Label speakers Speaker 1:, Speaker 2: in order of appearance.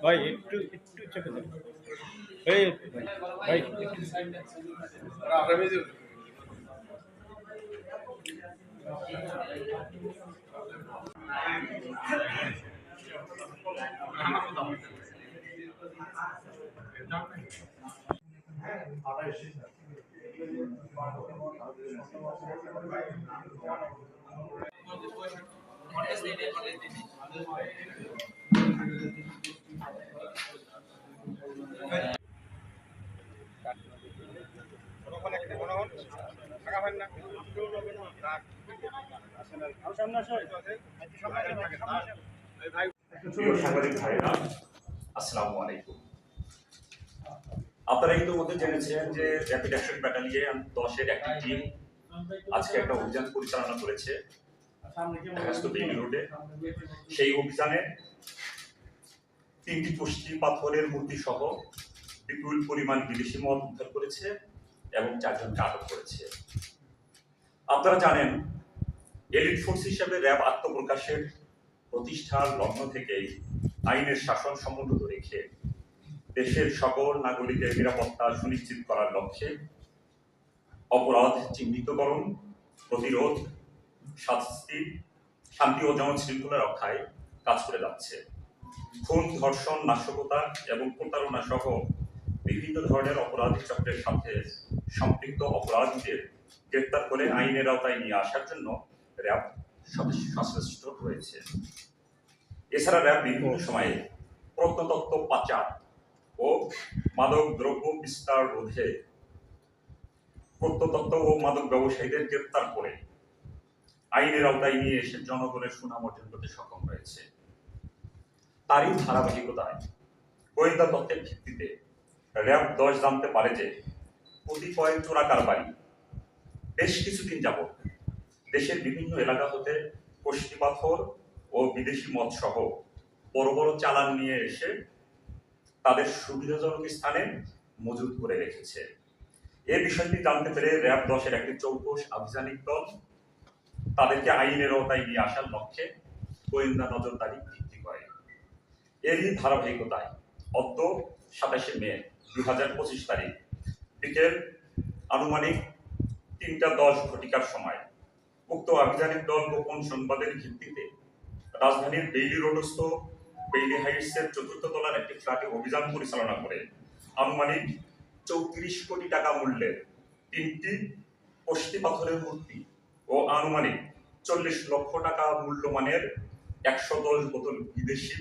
Speaker 1: ভাই একটু একটু চেপে দেন। এই ভাই ভাই একটু
Speaker 2: প্রিয় সাংবাদিক ভাইরা, আসসালামু আলাইকুম। আপনারা ইতিমধ্যে জেনেছেন যে র্যাপিড অ্যাকশন ব্যাটালিয়ন 10-এর একটি টিম আজকে একটা অভিযান পরিচালনা করেছে বেইলি রোডে। সেই অভিযানে 3টি পুষ্টি পাথরের মূর্তি সহ বিপুল পরিমাণ বিদেশি মদ উদ্ধার করেছে এবং 4 জনকে আটক করেছে। আপনারা জানেন, এলিট ফোর্স হিসেবে র্যাব আত্মপ্রকাশের প্রতিষ্ঠার লগ্ন থেকেই আইনের শাসন সমুন্নত রেখে দেশের সকল নাগরিকের নিরাপত্তা সুনিশ্চিত করার লক্ষ্যে অপরাধ চিহ্নিতকরণ, প্রতিরোধ, শান্তি ও জনশৃঙ্খলা রক্ষায় কাজ করে যাচ্ছে। খুন, ধর্ষণ, নাশকতা এবং প্রতারণা সহ বিভিন্ন ধরনের অপরাধী চক্রের সাথে সম্পৃক্ত অপরাধীদের গ্রেপ্তার করে আইনের আওতায় নিয়ে আসার জন্য র্যাব সচেষ্ট রয়েছে। এছাড়া র্যাব বিভিন্ন সময়ে প্রত্নতত্ত্ব পাচার ও মাদক দ্রব্য বিস্তার রোধে প্রত্নতত্ত্ব ও মাদক ব্যবসায়ীদের গ্রেপ্তার করে আইনের আওতায় নিয়ে এসে জনগণের সুনাম অর্জন করতে সক্ষম হয়েছে। তারই ধারাবাহিকতায় গোয়েন্দা তথ্যের ভিত্তিতে র্যাব 10 জানতে পারে যে কতিপয় চোরা কারবারি বেশ কিছুদিন যাবৎ দেশের বিভিন্ন এলাকা হতে পুষ্টি পাথর ও বিদেশি মদ সহ বড় বড় চালান নিয়ে এসে তাদের সুবিধাজনক স্থানে মজুত করে রেখেছে। এই বিষয়টি জানতে পেরে র্যাব 10-এর একটি চৌকস আভিযানিক দল তাদেরকে আইনের আওতায় নিয়ে আসার লক্ষ্যে গোয়েন্দা নজরদারি ভিত্তি করে। এরই ধারাবাহিকতায় অদ্য 27শে মে 2025 তারিখ বিকেল আনুমানিক 3:10 ঘটিকার সময় উক্ত আভিযানিক দল গোপন সংবাদের ভিত্তিতে রাজধানীর বেইলি রোডস্থ বেইলি হাইটসের 4র্থ তলার একটি ফ্ল্যাটে অভিযান পরিচালনা করে আনুমানিক 34 কোটি টাকা মূল্যের 3টি পুষ্টি পাথরের মূর্তি ও আনুমানিক 40 লক্ষ টাকা মূল্যমানের 110 বোতল বিদেশি